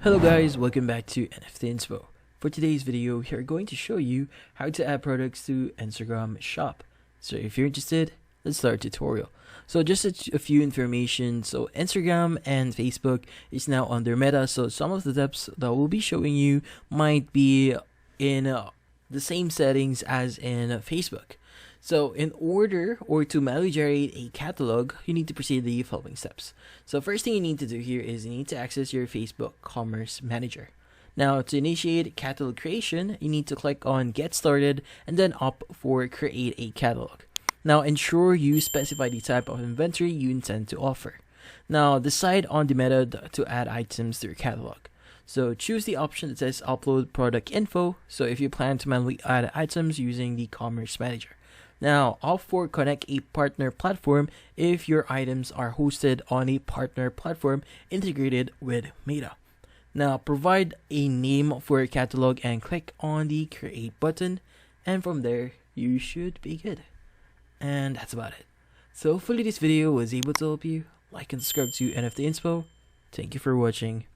Hello guys, welcome back to NFT Inspo. For today's video, we are going to show you how to add products to Instagram Shop. So if you're interested, let's start the tutorial. So just a few information. So Instagram and Facebook is now under Meta. So some of the steps that we'll be showing you might be in the same settings as in Facebook. So in order or to manually generate a catalog, you need to proceed the following steps. So first thing you need to do here is you need to access your Facebook Commerce Manager. Now to initiate catalog creation, you need to click on Get Started and then opt for Create a Catalog. Now ensure you specify the type of inventory you intend to offer. Now decide on the method to add items to your catalog. So choose the option that says Upload Product Info. So if you plan to manually add items using the Commerce Manager. Now, opt for Connect a Partner Platform if your items are hosted on a partner platform integrated with Meta. Now, provide a name for your catalog and click on the Create button, and from there, you should be good. And that's about it. So hopefully this video was able to help you. Like and subscribe to NFT Inspo. Thank you for watching.